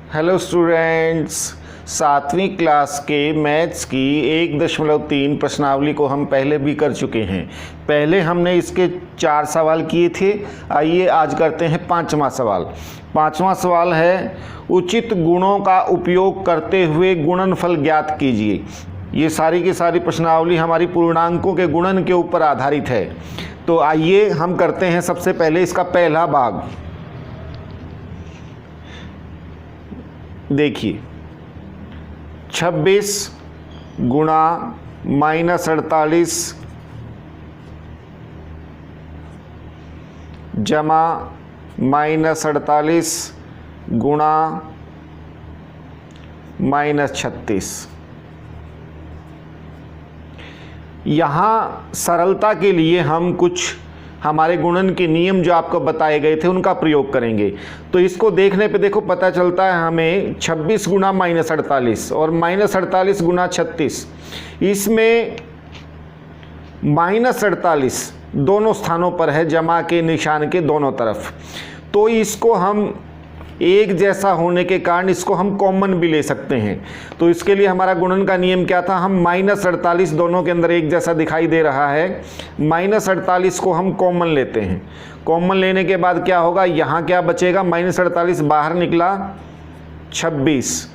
Hello students, 7वीं class के maths की 1.3 प्रश्नावली को हम पहले भी कर चुके हैं। पहले हमने इसके 4 सवाल किए थे। आइए आज करते हैं 5वां सवाल। 5वां सवाल है उचित गुणों का उपयोग करते हुए गुणनफल ज्ञात कीजिए। ये सारी की सारी प्रश्नावली हमारी पूर्णांकों के गुणन के ऊपर आधारित है। तो आइए हम करते हैं सबसे पहले इसका पहला भाग। देखिए 26 गुणा -48 जमा -48 गुणा -36। यहाँ सरलता के लिए हम कुछ हमारे गुणन के नियम जो आपको बताए गए थे उनका प्रयोग करेंगे। तो इसको देखने पे देखो पता चलता है हमें 26 गुणा -48 और -48 गुणा 36। इसमें -48 दोनों स्थानों पर है, जमा के निशान के दोनों तरफ। तो इसको हम एक जैसा होने के कारण इसको हम कॉमन भी ले सकते हैं। तो इसके लिए हमारा गुणन का नियम क्या था, हम -48 दोनों के अंदर एक जैसा दिखाई दे रहा है, -48 को हम कॉमन लेते हैं। कॉमन लेने के बाद क्या होगा, यहाँ क्या बचेगा, -48 बाहर निकला 26,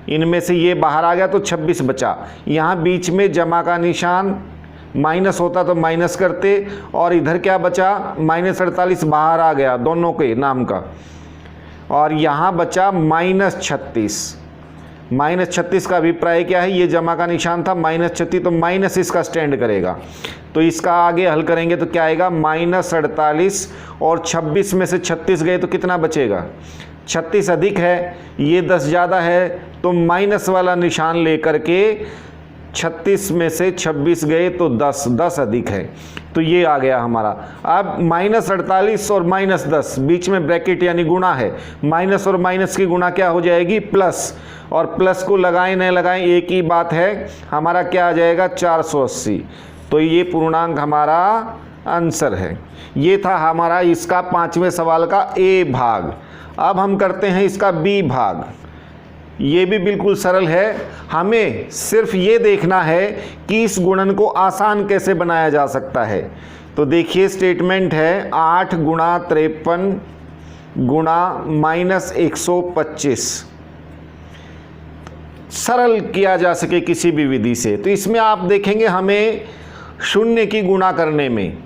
इनमें से ये बाहर आ गया तो 26 बचा। यहाँ बीच में जमा का निशान, माइनस होता तो माइनस करते, और इधर क्या बचा, -48 बाहर आ गया दोनों के नाम का, और यहाँ बचा -36। -36 का अभिप्राय क्या है, ये जमा का निशान था, -36 तो माइनस इसका स्टैंड करेगा। तो इसका आगे हल करेंगे तो क्या आएगा, -48 और 26 में से 36 गए तो कितना बचेगा, 36 अधिक है, ये 10 ज़्यादा है, तो माइनस वाला निशान लेकर के 36 में से 26 गए तो 10 अधिक है। तो ये आ गया हमारा। अब -48 और -10 बीच में ब्रैकेट यानी गुणा है, माइनस और माइनस की गुणा क्या हो जाएगी, प्लस, और प्लस को लगाएं न लगाएं एक ही बात है, हमारा क्या आ जाएगा 480। तो ये पूर्णांक हमारा आंसर है। ये था हमारा इसका 5वें सवाल का ए भाग। अब हम करते हैं इसका बी भाग। ये भी बिल्कुल सरल है, हमें सिर्फ ये देखना है कि इस गुणन को आसान कैसे बनाया जा सकता है। तो देखिए स्टेटमेंट है 8 गुणा 53 गुणा -125, सरल किया जा सके किसी भी विधि से। तो इसमें आप देखेंगे हमें शून्य की गुणा करने में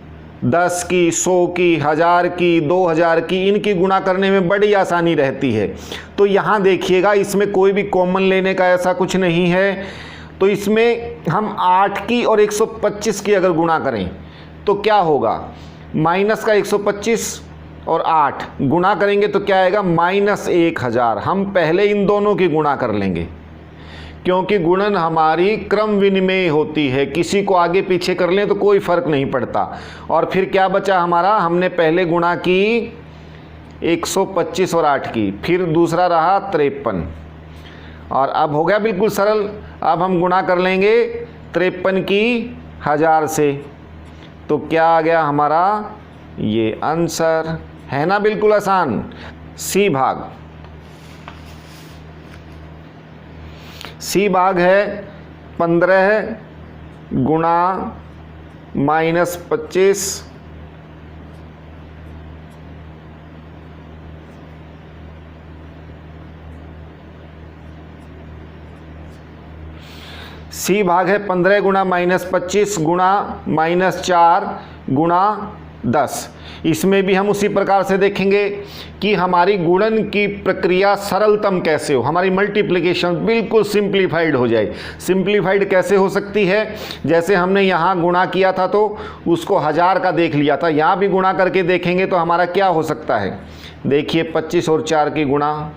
10 की, 100 की, 1000 की, 2000 की, इनकी गुणा करने में बड़ी आसानी रहती है। तो यहाँ देखिएगा इसमें कोई भी कॉमन लेने का ऐसा कुछ नहीं है। तो इसमें हम 8 की और 125 की अगर गुणा करें तो क्या होगा, माइनस का 125 और 8 गुणा करेंगे तो क्या आएगा, -1000। हम पहले इन दोनों की गुणा कर लेंगे, क्योंकि गुणन हमारी क्रम विनिमय होती है, किसी को आगे पीछे कर लें तो कोई फर्क नहीं पड़ता। और फिर क्या बचा हमारा, हमने पहले गुणा की 125 और 8 की, फिर दूसरा रहा 53, और अब हो गया बिल्कुल सरल। अब हम गुणा कर लेंगे 53 की 1000 से, तो क्या आ गया हमारा, ये आंसर है ना, बिल्कुल आसान। सी भाग। सी भाग है 15 गुणा -25 सी भाग है 15 गुणा -25 गुणा -4 गुणा 10। इसमें भी हम उसी प्रकार से देखेंगे कि हमारी गुणन की प्रक्रिया सरलतम कैसे हो, हमारी मल्टीप्लिकेशन बिल्कुल सिंप्लीफाइड हो जाए। सिंप्लीफाइड कैसे हो सकती है, जैसे हमने यहाँ गुणा किया था तो उसको 1000 का देख लिया था, यहाँ भी गुणा करके देखेंगे तो हमारा क्या हो सकता है, देखिए 25 और 4 की गुणा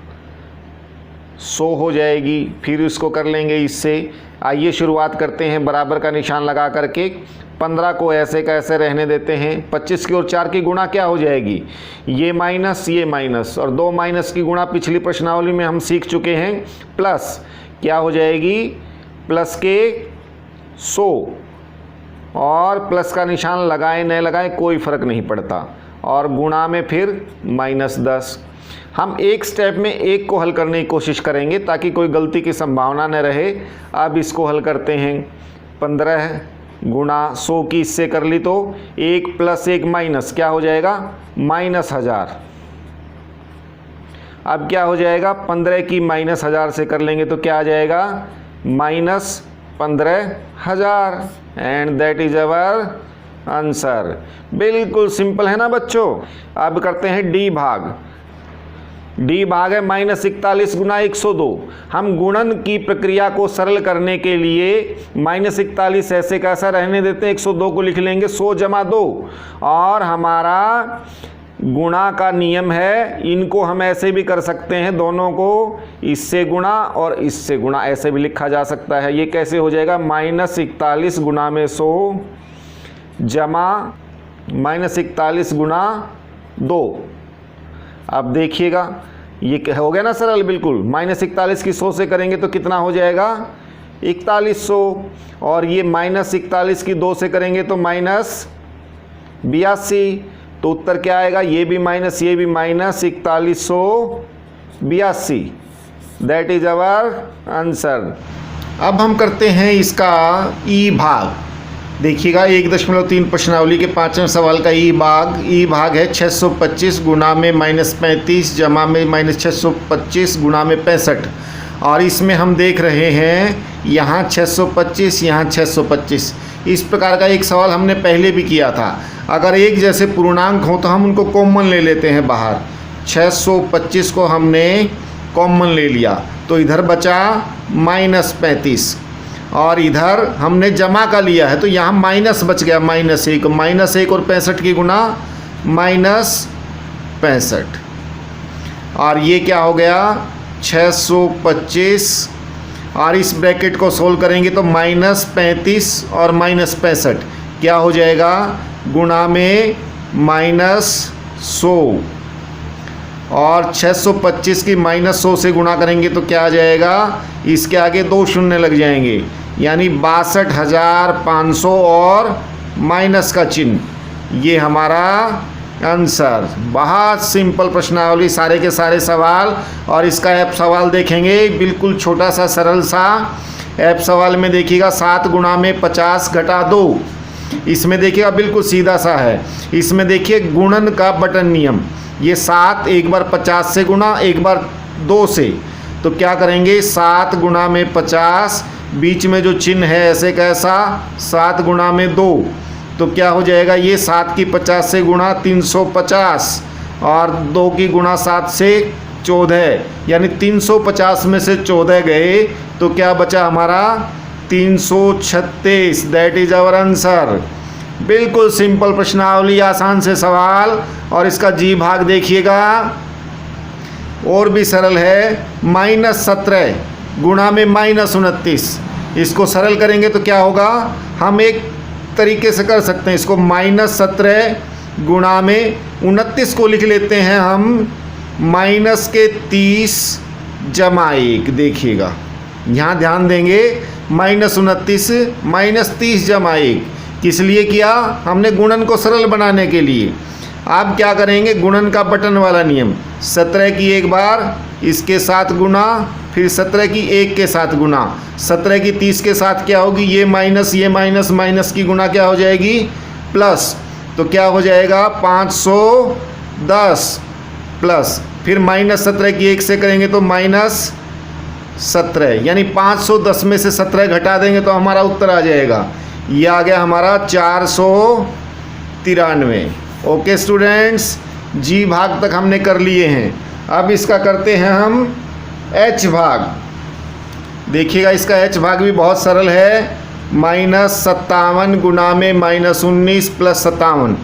100 हो जाएगी। फिर इसको कर लेंगे इससे। आइए शुरुआत करते हैं बराबर का निशान लगा करके, 15 को ऐसे का ऐसे रहने देते हैं। 25 की और 4 की गुणा क्या हो जाएगी, ये माइनस ये माइनस, और 2 माइनस की गुणा पिछली प्रश्नावली में हम सीख चुके हैं, प्लस क्या हो जाएगी, प्लस के 100, और प्लस का निशान लगाएं न लगाएं कोई फ़र्क नहीं पड़ता, और गुणा में फिर -10। हम एक स्टेप में एक को हल करने की कोशिश करेंगे ताकि कोई गलती की संभावना न रहे। अब इसको हल करते हैं। 15 गुणा 100 की इससे कर ली तो 1 + 1 माइनस क्या हो जाएगा, -1000। अब क्या हो जाएगा, 15 की -1000 से कर लेंगे तो क्या आ जाएगा, -15,000 and that is our answer. बिल्कुल सिंपल है ना बच्चों। अब करते हैं डी भाग। डी भाग है -41 गुना 102। हम गुणन की प्रक्रिया को सरल करने के लिए -41 ऐसे कैसा रहने देते हैं, 102 को लिख लेंगे 100 + 2 और हमारा गुणा का नियम है, इनको हम ऐसे भी कर सकते हैं, दोनों को इससे गुणा और इससे गुणा ऐसे भी लिखा जा सकता है। ये कैसे हो जाएगा, -41 गुना में 100 जमा -41 गुना 2। अब देखिएगा ये हो गया ना सरल बिल्कुल। -41 की 100 से करेंगे तो कितना हो जाएगा, 4100 और ये -41 की 2 से करेंगे तो -82। तो उत्तर क्या आएगा, ये भी माइनस ये भी minus, 4182। That is our answer. अब हम करते हैं इसका ई भाग। देखिएगा 1.3 प्रश्नावली के 5वें सवाल का ई भाग है 625 गुना में -35 जमा में -625 गुना में 65। और इसमें हम देख रहे हैं यहाँ 625 यहाँ 625। इस प्रकार का एक सवाल हमने पहले भी किया था। अगर एक जैसे पूर्णांक हो तो हम उनको कॉमन ले लेते हैं बाहर। 625 को हमने कॉमन ले लिया तो इधर बचा -35 और इधर हमने जमा का लिया है तो यहाँ माइनस बच गया -1 और 65 की गुना -65। और ये क्या हो गया 625 और इस ब्रैकेट को सोल्व करेंगे तो -35 और -65 क्या हो जाएगा, गुणा में -100 और 625 की -100 से गुणा करेंगे तो क्या आ जाएगा, इसके आगे 2 शून्य लग जाएंगे यानी 62,500 और माइनस का चिन्ह। ये हमारा आंसर। बहुत सिंपल प्रश्नावली, सारे के सारे सवाल। और इसका ऐप सवाल देखेंगे, बिल्कुल छोटा सा सरल सा ऐप सवाल में देखिएगा 7 गुणा में 50 घटा 2। इसमें देखिएगा बिल्कुल सीधा सा है। इसमें देखिए गुणन का बटन नियम, ये 7 एक बार 50 से गुणा एक बार 2 से, तो क्या करेंगे 7 गुणा में 50, बीच में जो चिन्ह है ऐसे कैसा 7 गुणा में 2, तो क्या हो जाएगा ये 7 की 50 से गुणा 350 और 2 की गुणा 7 से 14, यानी 350 में से 14 गए तो क्या बचा हमारा 336। That is our answer. बिल्कुल सिंपल प्रश्नावली, आसान से सवाल। और इसका जी भाग देखिएगा और भी सरल है, -17 गुणा में -29। इसको सरल करेंगे तो क्या होगा, हम एक तरीके से कर सकते हैं इसको, -17 गुणा में 29 को लिख लेते हैं हम -30 जमा 1। देखिएगा यहाँ ध्यान देंगे, -29 -30 जमा 1 किस लिए किया, हमने गुणन को सरल बनाने के लिए। आप क्या करेंगे, गुणन का बटन वाला नियम, 17 की एक बार इसके साथ गुना, फिर 17 की 1 के साथ गुना, 17 की 30 के साथ क्या होगी, ये माइनस की गुना क्या हो जाएगी प्लस, तो क्या हो जाएगा 510 प्लस, फिर -17 की 1 से करेंगे तो -17, यानी 510 में से 17 घटा देंगे तो हमारा उत्तर आ जाएगा, ये आ गया हमारा 493। ओके स्टूडेंट्स, जी भाग तक हमने कर लिए हैं। अब इसका करते हैं हम एच भाग। देखिएगा इसका एच भाग भी बहुत सरल है, -57 गुना में -19 + 57।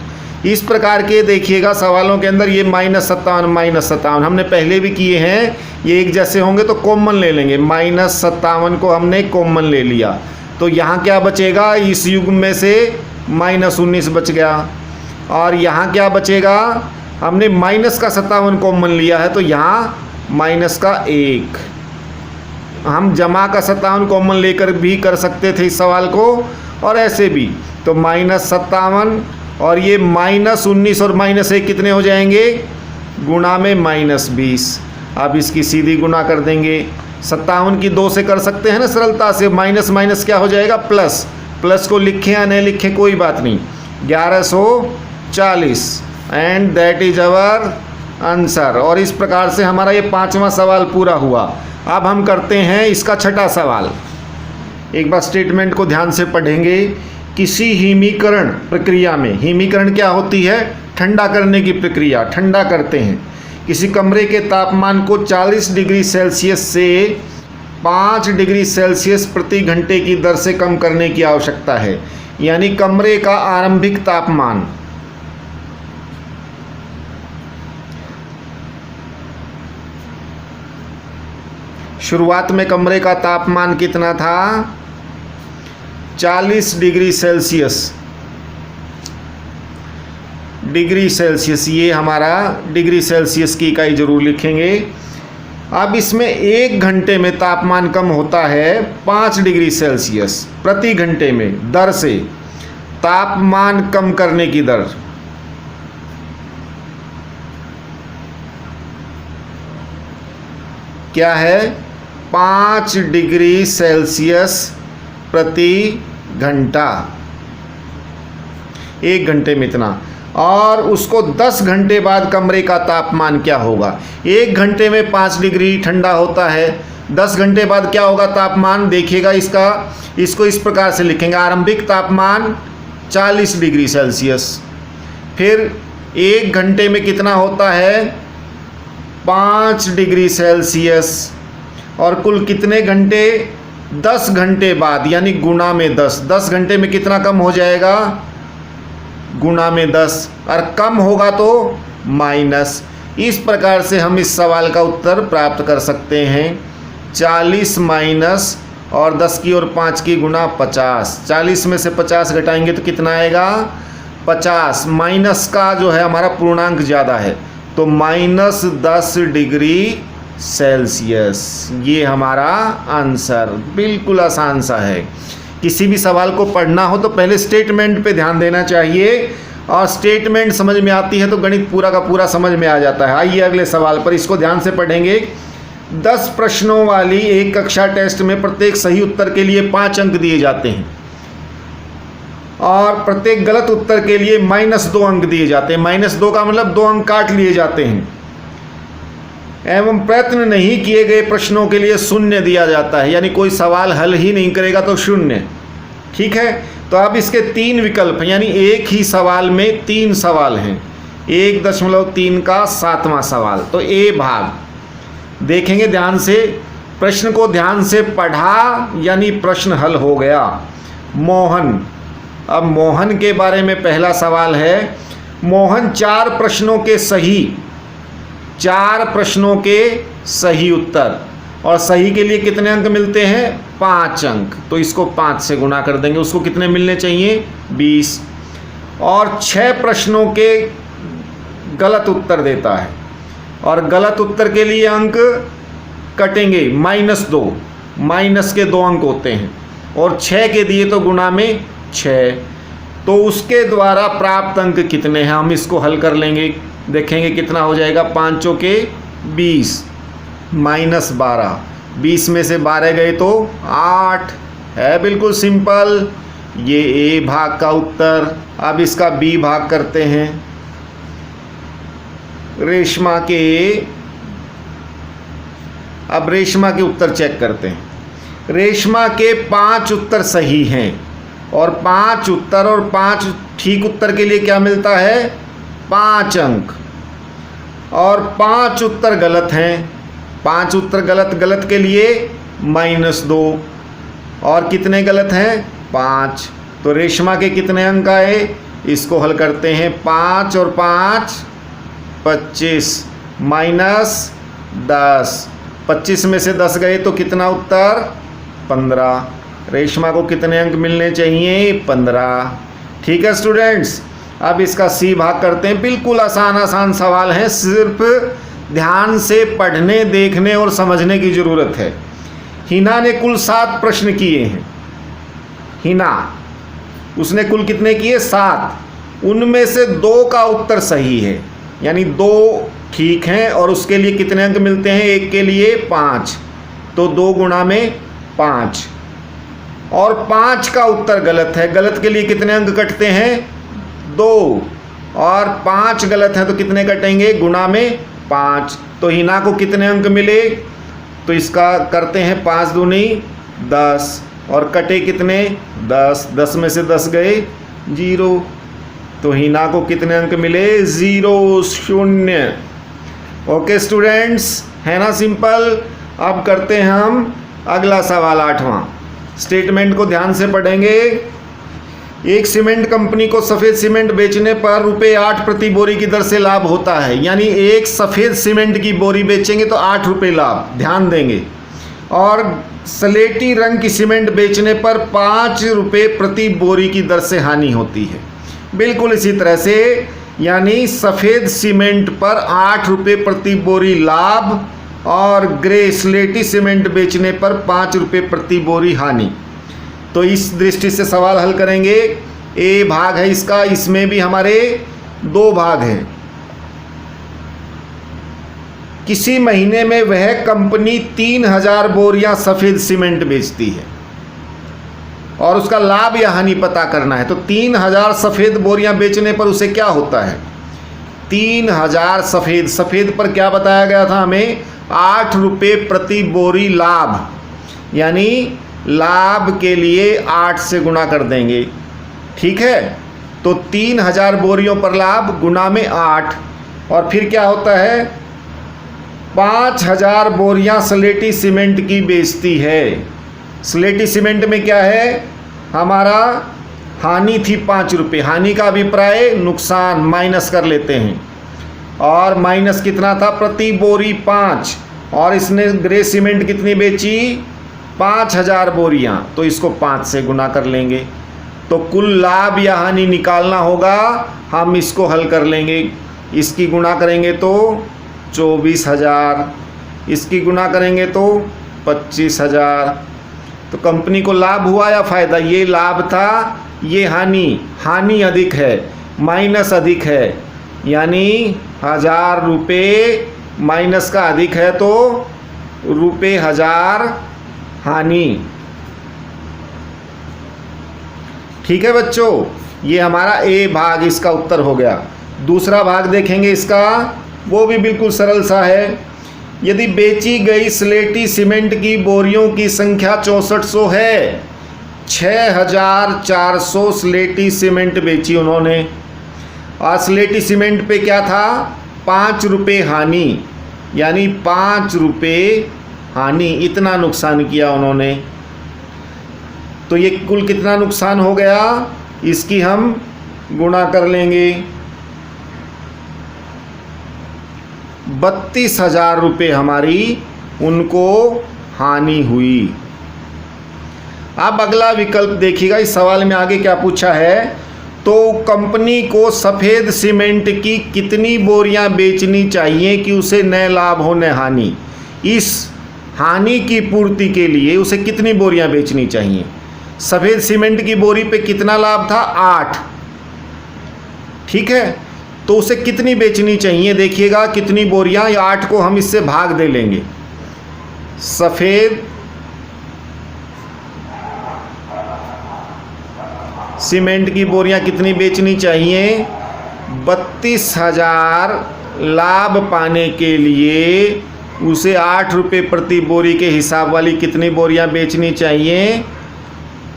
इस प्रकार के देखिएगा सवालों के अंदर ये -57 हमने पहले भी किए हैं, ये एक जैसे होंगे तो कॉमन ले लेंगे। -57 को हमने कॉमन ले लिया तो यहाँ क्या बचेगा, इस युग्म में से -19 बच गया और यहाँ क्या बचेगा, हमने -57 कॉमन लिया है तो यहाँ -1। हम जमा का 57 कॉमन लेकर भी कर सकते थे इस सवाल को और ऐसे भी, तो -57 और ये -19 और -1 कितने हो जाएंगे, गुणा में -20। अब इसकी सीधी गुणा कर देंगे। 57 की 2 से कर सकते हैं ना सरलता से। माइनस माइनस क्या हो जाएगा, प्लस। प्लस को लिखें या नहीं लिखें कोई बात नहीं। 1140 and that is our answer. और इस प्रकार से हमारा ये 5वां सवाल पूरा हुआ। अब हम करते हैं इसका 6ठा सवाल। एक बार स्टेटमेंट को ध्यान से पढ़ेंगे। किसी हिमीकरण प्रक्रिया में, हिमीकरण क्या होती है, ठंडा करने की प्रक्रिया, ठंडा करते हैं। किसी कमरे के तापमान को 40 डिग्री सेल्सियस से 5 डिग्री सेल्सियस प्रति घंटे की दर से कम करने की आवश्यकता है। यानी कमरे का आरंभिक तापमान शुरुआत में कमरे का तापमान कितना था, 40 डिग्री सेल्सियस। डिग्री सेल्सियस, ये हमारा डिग्री सेल्सियस की इकाई जरूर लिखेंगे। अब इसमें 1 घंटे में तापमान कम होता है 5 डिग्री सेल्सियस प्रति घंटे में, दर से। तापमान कम करने की दर क्या है, 5 डिग्री सेल्सियस प्रति घंटा, 1 घंटे में इतना। और उसको 10 घंटे बाद कमरे का तापमान क्या होगा। 1 घंटे में 5 डिग्री ठंडा होता है, 10 घंटे बाद क्या होगा तापमान, देखिएगा इसको इस प्रकार से लिखेंगे। आरंभिक तापमान 40 डिग्री सेल्सियस, फिर 1 घंटे में कितना होता है, 5 डिग्री सेल्सियस। और कुल कितने घंटे, 10 घंटे बाद, यानी गुणा में 10। 10 घंटे में कितना कम हो जाएगा, गुणा में 10। और कम होगा तो माइनस। इस प्रकार से हम इस सवाल का उत्तर प्राप्त कर सकते हैं। 40 माइनस और 10 की और 5 की गुणा 50। 40 में से 50 घटाएंगे तो कितना आएगा, 50। माइनस का जो है हमारा पूर्णांक ज़्यादा है, तो -10 डिग्री सेल्सियस। ये हमारा आंसर बिल्कुल आसान सा है। किसी भी सवाल को पढ़ना हो तो पहले स्टेटमेंट पे ध्यान देना चाहिए, और स्टेटमेंट समझ में आती है तो गणित पूरा का पूरा समझ में आ जाता है। आइए अगले सवाल पर, इसको ध्यान से पढ़ेंगे। 10 प्रश्नों वाली एक कक्षा टेस्ट में प्रत्येक सही उत्तर के लिए 5 अंक दिए जाते हैं, और प्रत्येक गलत उत्तर के लिए -2 अंक दिए जाते हैं। -2 का मतलब 2 अंक काट लिए जाते हैं। एवं प्रयत्न नहीं किए गए प्रश्नों के लिए 0 दिया जाता है, यानी कोई सवाल हल ही नहीं करेगा तो 0। ठीक है, तो अब इसके 3 विकल्प हैं, यानी एक ही सवाल में 3 सवाल हैं। 1.3 का 7वां सवाल, तो ए भाग देखेंगे ध्यान से। प्रश्न को ध्यान से पढ़ा यानी प्रश्न हल हो गया। मोहन, अब मोहन के बारे में पहला सवाल है। मोहन 4 प्रश्नों के सही उत्तर, और सही के लिए कितने अंक मिलते हैं, 5 अंक। तो इसको 5 से गुणा कर देंगे, उसको कितने मिलने चाहिए, 20। और 6 प्रश्नों के गलत उत्तर देता है, और गलत उत्तर के लिए अंक कटेंगे, -2। माइनस के 2 अंक होते हैं, और 6 के दिए तो गुणा में 6। तो उसके द्वारा प्राप्त अंक कितने हैं, हम इसको हल कर लेंगे। देखेंगे कितना हो जाएगा, 5 के 20 -12। 20 में से 12 गए तो 8 है, बिल्कुल सिंपल। ये ए भाग का उत्तर। अब इसका बी भाग करते हैं। रेशमा के उत्तर चेक करते हैं। रेशमा के 5 उत्तर सही हैं, और 5 उत्तर और 5 ठीक उत्तर के लिए क्या मिलता है, 5 अंक। और 5 उत्तर गलत हैं, 5 उत्तर गलत के लिए -2। और कितने गलत हैं, 5। तो रेशमा के कितने अंक आए, इसको हल करते हैं। 5 और 5 25 -10। 25 में से 10 गए तो कितना उत्तर, 15। रेशमा को कितने अंक मिलने चाहिए, 15। ठीक है स्टूडेंट्स, अब इसका सी भाग करते हैं। बिल्कुल आसान सवाल है, सिर्फ ध्यान से पढ़ने, देखने और समझने की ज़रूरत है। हिना ने कुल 7 प्रश्न किए हैं। हिना, उसने कुल कितने किए, 7। उनमें से 2 का उत्तर सही है, यानी 2 ठीक है, और उसके लिए कितने अंक मिलते हैं? एक के लिए 5, तो 2 गुणा में 5, और 5 का उत्तर गलत है। गलत के लिए कितने अंक कटते हैं? 2, और 5 गलत है तो कितने कटेंगे? गुणा में 5। तो हिना को कितने अंक मिले? तो इसका करते हैं 5 दूनी 10, और कटे कितने? 10, 10 में से 10 गए 0, तो हिना को कितने अंक मिले? 0, 0। ओके स्टूडेंट्स, है ना सिंपल। अब करते हैं हम अगला सवाल 8वां। स्टेटमेंट को ध्यान से पढ़ेंगे। एक सीमेंट कंपनी को सफ़ेद सीमेंट बेचने पर ₹8 प्रति बोरी की दर से लाभ होता है। यानी एक सफ़ेद सीमेंट की बोरी बेचेंगे तो ₹8 लाभ, ध्यान देंगे। और स्लेटी रंग की सीमेंट बेचने पर ₹5 प्रति बोरी की दर से हानि होती है। बिल्कुल इसी तरह से, यानी सफ़ेद सीमेंट पर ₹8 प्रति बोरी लाभ और ग्रे स्लेटी सीमेंट बेचने पर ₹5 प्रति बोरी हानि। तो इस दृष्टि से सवाल हल करेंगे। ए भाग है इसका, इसमें भी हमारे 2 भाग हैं। किसी महीने में वह कंपनी 3000 बोरियां सफ़ेद सीमेंट बेचती है और उसका लाभ या हानि पता करना है। तो 3000 सफ़ेद बोरियां बेचने पर उसे क्या होता है? 3000 सफ़ेद पर क्या बताया गया था हमें? ₹8 प्रति बोरी लाभ, यानी लाभ के लिए 8 से गुणा कर देंगे। ठीक है, तो 3000 बोरियों पर लाभ गुणा में 8, और फिर क्या होता है? 5000 बोरियां स्लेटी सीमेंट की बेचती है। स्लेटी सीमेंट में क्या है? हमारा हानि थी ₹5। हानि का अभिप्राय नुकसान, माइनस कर लेते हैं। और माइनस कितना था? प्रति बोरी 5, और इसने ग्रे सीमेंट कितनी बेची? 5000 बोरियां, तो इसको 5 से गुना कर लेंगे। तो कुल लाभ या हानि निकालना होगा, हम इसको हल कर लेंगे। इसकी गुणा करेंगे तो 24000, इसकी गुणा करेंगे तो 25000। तो कंपनी को लाभ हुआ या फ़ायदा? ये लाभ था, ये हानि अधिक है, माइनस अधिक है, यानी ₹1000 माइनस का अधिक है तो ₹1000 हानि। ठीक है बच्चों, ये हमारा ए भाग इसका उत्तर हो गया। दूसरा भाग देखेंगे इसका, वो भी बिल्कुल सरल सा है। यदि बेची गई स्लेटी सीमेंट की बोरियों की संख्या 6400 है, 6400 स्लेटी सीमेंट बेची उन्होंने, और स्लेटी सीमेंट पे क्या था? ₹5 हानि, यानी ₹5 हानि, इतना नुकसान किया उन्होंने। तो ये कुल कितना नुकसान हो गया? इसकी हम गुणा कर लेंगे। ₹32,000 हमारी उनको हानि हुई। अब अगला विकल्प देखिएगा, इस सवाल में आगे क्या पूछा है? तो कंपनी को सफ़ेद सीमेंट की कितनी बोरियां बेचनी चाहिए कि उसे न लाभ हो न हानि? इस हानि की पूर्ति के लिए उसे कितनी बोरियां बेचनी चाहिए? सफ़ेद सीमेंट की बोरी पे कितना लाभ था? 8। ठीक है, तो उसे कितनी बेचनी चाहिए? देखिएगा कितनी बोरियां, या 8 को हम इससे भाग दे लेंगे। सफ़ेद सीमेंट की बोरियां कितनी बेचनी चाहिए? 32,000 लाभ पाने के लिए उसे ₹8 प्रति बोरी के हिसाब वाली कितनी बोरियां बेचनी चाहिए?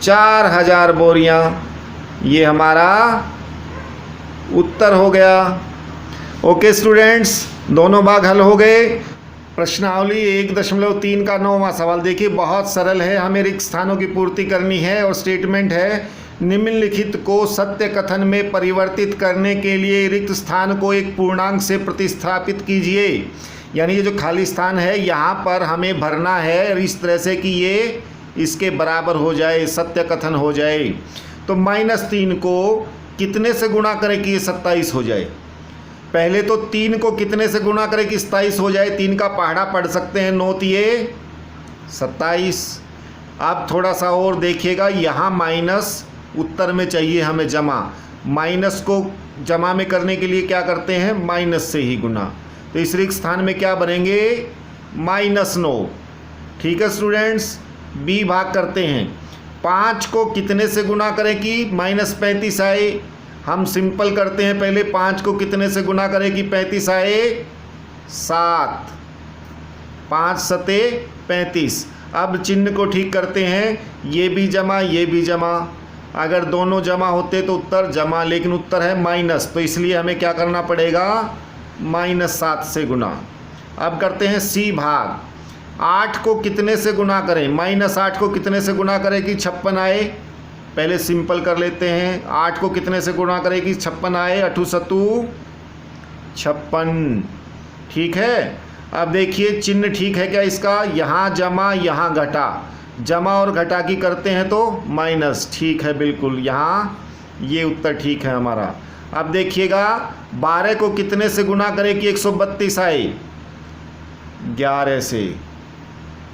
4000 बोरियां। ये हमारा उत्तर हो गया। ओके स्टूडेंट्स, दोनों भाग हल हो गए। प्रश्नावली 1.3 का 9वां सवाल देखिए, बहुत सरल है। हमें रिक्त स्थानों की पूर्ति करनी है और स्टेटमेंट है, निम्नलिखित को सत्य कथन में परिवर्तित करने के लिए रिक्त स्थान को एक पूर्णांक से प्रतिस्थापित कीजिए। यानी ये जो खाली स्थान है यहाँ पर हमें भरना है इस तरह से कि ये इसके बराबर हो जाए, सत्य कथन हो जाए। तो -3 को कितने से गुणा करें कि ये 27 हो जाए? पहले तो 3 को कितने से गुणा करें कि 27 हो जाए? 3 का पहाड़ा पढ़ सकते हैं, 9 ये 27। अब थोड़ा सा और देखिएगा, यहाँ माइनस उत्तर में चाहिए हमें जमा। माइनस को जमा में करने के लिए क्या करते हैं? माइनस से ही गुना। तो इस रिक्त स्थान में क्या बनेंगे, -9। ठीक है स्टूडेंट्स, बी भाग करते हैं। 5 को कितने से गुना करें कि -35 आए, हम सिंपल करते हैं पहले। 5 को कितने से गुना करें कि 35 आए, 7, 5 सते 35। अब चिन्ह को ठीक करते हैं, ये भी जमा ये भी जमा, अगर दोनों जमा होते तो उत्तर जमा, लेकिन उत्तर है माइनस, तो इसलिए हमें क्या करना पड़ेगा, -7 से गुना। अब करते हैं सी भाग। 8 को कितने से गुना करें, -8 को कितने से गुना करें कि 56 आए, पहले सिंपल कर लेते हैं। 8 को कितने से गुना करें कि 56 आए, 8 सतु 56। ठीक है, अब देखिए चिन्ह ठीक है क्या इसका, यहाँ जमा यहाँ घटा, जमा और घटा की करते हैं तो माइनस। ठीक है, बिल्कुल यहाँ ये उत्तर ठीक है हमारा। अब देखिएगा 12 को कितने से गुना करें कि 132 आए, 11 से।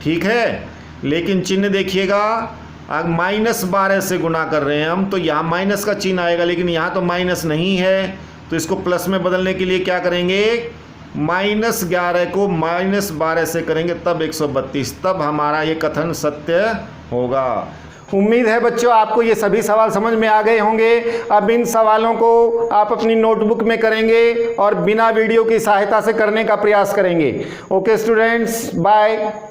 ठीक है, लेकिन चिन्ह देखिएगा, अब -12 से गुना कर रहे हैं हम, तो यहाँ माइनस का चिन्ह आएगा, लेकिन यहाँ तो माइनस नहीं है, तो इसको प्लस में बदलने के लिए क्या करेंगे, -11 को -12 से करेंगे, तब 132, तब हमारा ये कथन सत्य होगा। उम्मीद है बच्चों आपको ये सभी सवाल समझ में आ गए होंगे। अब इन सवालों को आप अपनी नोटबुक में करेंगे और बिना वीडियो की सहायता से करने का प्रयास करेंगे। Okay students, bye.